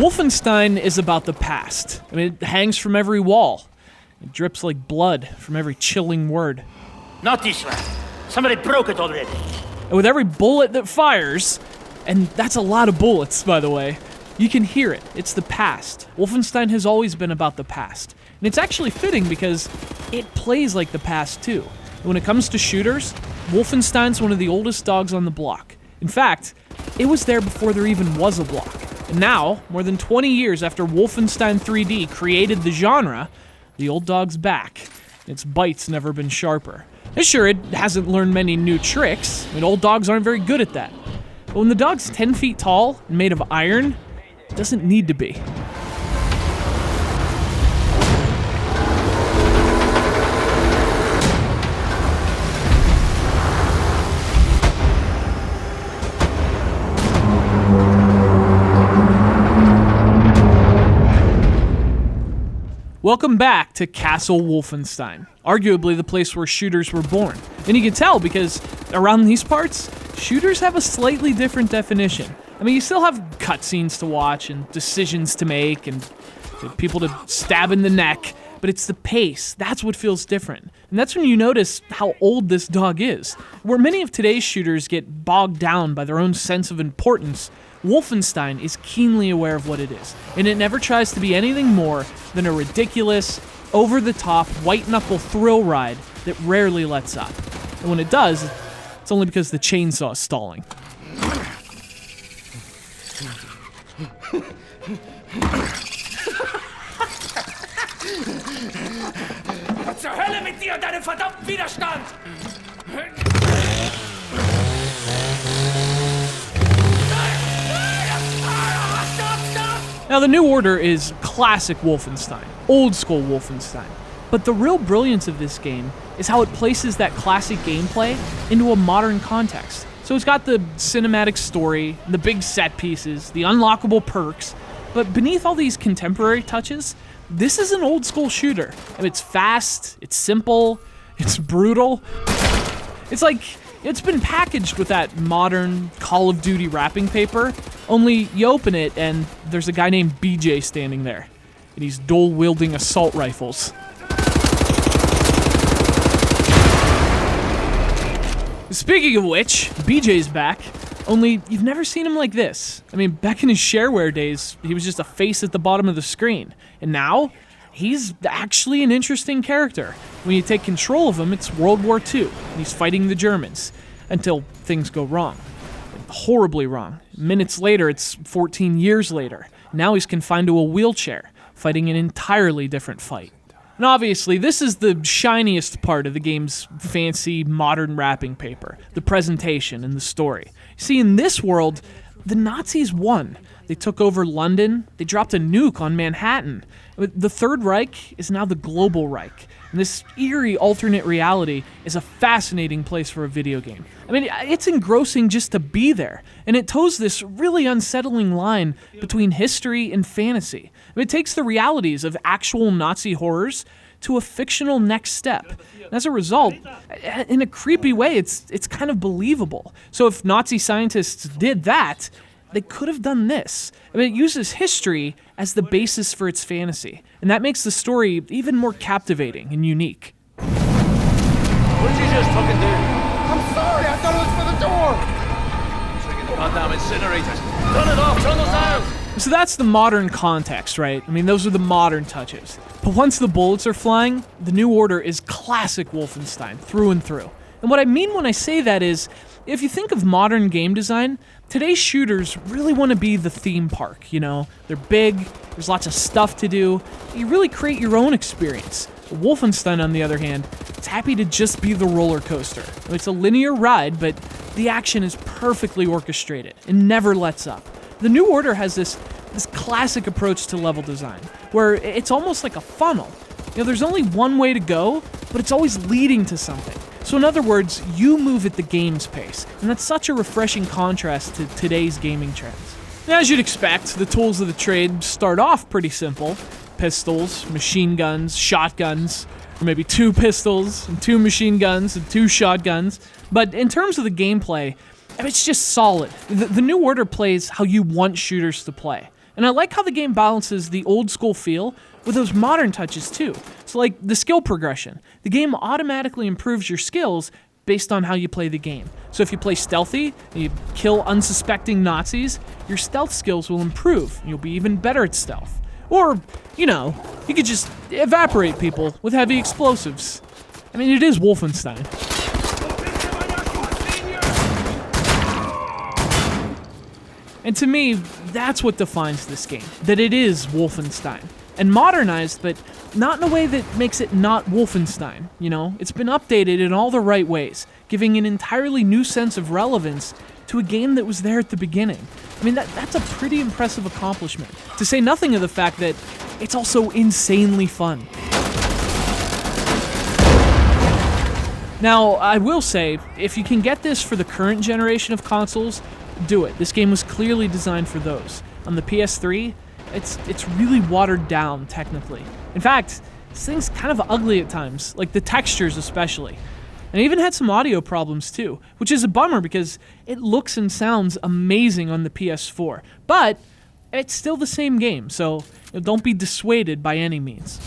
Wolfenstein is about the past. I mean, it hangs from every wall. It drips like blood from every chilling word. Not this one. Somebody broke it already. And with every bullet that fires, and that's a lot of bullets, by the way, you can hear it. It's the past. Wolfenstein has always been about the past. And it's actually fitting because it plays like the past, too. And when it comes to shooters, Wolfenstein's one of the oldest dogs on the block. In fact, it was there before there even was a block. And now, more than 20 years after Wolfenstein 3D created the genre, the old dog's back. Its bite's never been sharper. And sure, it hasn't learned many new tricks. I mean, old dogs aren't very good at that. But when the dog's 10 feet tall and made of iron, it doesn't need to be. Welcome back to Castle Wolfenstein, arguably the place where shooters were born. And you can tell because around these parts, shooters have a slightly different definition. I mean, you still have cutscenes to watch and decisions to make and people to stab in the neck, but it's the pace. That's what feels different. And that's when you notice how old this dog is. Where many of today's shooters get bogged down by their own sense of importance, Wolfenstein is keenly aware of what it is, and it never tries to be anything more than a ridiculous, over-the-top, white-knuckle thrill ride that rarely lets up. And when it does, it's only because the chainsaw is stalling. Zur Hölle mit dir und deinem verdammten Widerstand! Now, the New Order is classic Wolfenstein, old school Wolfenstein. But the real brilliance of this game is how it places that classic gameplay into a modern context. So it's got the cinematic story, the big set pieces, the unlockable perks, but beneath all these contemporary touches, this is an old school shooter. I mean, it's fast, it's simple, it's brutal. It's like it's been packaged with that modern Call of Duty wrapping paper, only you open it and there's a guy named BJ standing there, and he's dual-wielding assault rifles. Speaking of which, BJ's back, only you've never seen him like this. I mean, back in his shareware days, he was just a face at the bottom of the screen, and now he's actually an interesting character. When you take control of him, it's World War II, and he's fighting the Germans, until things go wrong. Horribly wrong. Minutes later, it's 14 years later. Now he's confined to a wheelchair, fighting an entirely different fight. And obviously, this is the shiniest part of the game's fancy, modern wrapping paper, the presentation and the story. See, in this world, the Nazis won. They took over London, they dropped a nuke on Manhattan. The Third Reich is now the Global Reich. And this eerie alternate reality is a fascinating place for a video game. I mean, it's engrossing just to be there. And it toes this really unsettling line between history and fantasy. I mean, it takes the realities of actual Nazi horrors to a fictional next step. And as a result, in a creepy way, it's kind of believable. So if Nazi scientists did that, they could have done this. I mean, it uses history as the basis for its fantasy, and that makes the story even more captivating and unique. What did you just fucking do? I'm sorry, I thought it was for the door! Taking the goddamn incinerators. Turn it off, turn those out! So that's the modern context, right? I mean, those are the modern touches. But once the bullets are flying, the New Order is classic Wolfenstein, through and through. And what I mean when I say that is, if you think of modern game design, today's shooters really want to be the theme park, you know? They're big, there's lots of stuff to do, you really create your own experience. Wolfenstein, on the other hand, it's happy to just be the roller coaster. It's a linear ride, but the action is perfectly orchestrated and never lets up. The New Order has this classic approach to level design, where it's almost like a funnel. You know, there's only one way to go, but it's always leading to something. So in other words, you move at the game's pace, and that's such a refreshing contrast to today's gaming trends. Now, as you'd expect, the tools of the trade start off pretty simple. Pistols, machine guns, shotguns, or maybe 2 pistols, and 2 machine guns, and 2 shotguns. But in terms of the gameplay, it's just solid. The New Order plays how you want shooters to play. And I like how the game balances the old school feel with those modern touches too. So like the skill progression. The game automatically improves your skills based on how you play the game. So if you play stealthy and you kill unsuspecting Nazis, your stealth skills will improve and you'll be even better at stealth. Or, you could just evaporate people with heavy explosives. I mean, it is Wolfenstein. And to me, that's what defines this game, that it is Wolfenstein. And modernized, but not in a way that makes it not Wolfenstein, It's been updated in all the right ways, giving an entirely new sense of relevance to a game that was there at the beginning. I mean, that's a pretty impressive accomplishment, to say nothing of the fact that it's also insanely fun. Now, I will say, if you can get this for the current generation of consoles, do it. This game was clearly designed for those. On the PS3, it's really watered down technically. In fact, this thing's kind of ugly at times, like the textures especially. And it even had some audio problems too, which is a bummer because it looks and sounds amazing on the PS4. But it's still the same game, so don't be dissuaded by any means.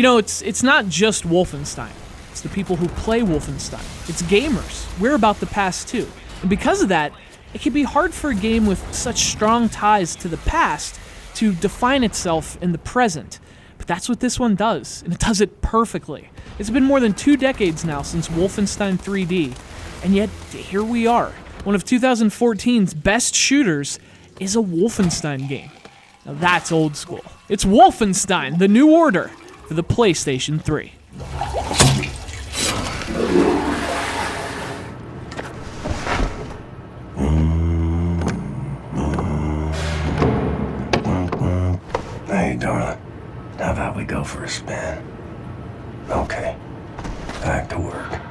It's not just Wolfenstein. It's the people who play Wolfenstein. It's gamers. We're about the past too. And because of that, it can be hard for a game with such strong ties to the past to define itself in the present. But that's what this one does, and it does it perfectly. It's been more than 2 decades now since Wolfenstein 3D, and yet here we are. One of 2014's best shooters is a Wolfenstein game. Now that's old school. It's Wolfenstein: The New Order for the PlayStation 3. Hey, darling. How about we go for a spin? Okay. Back to work.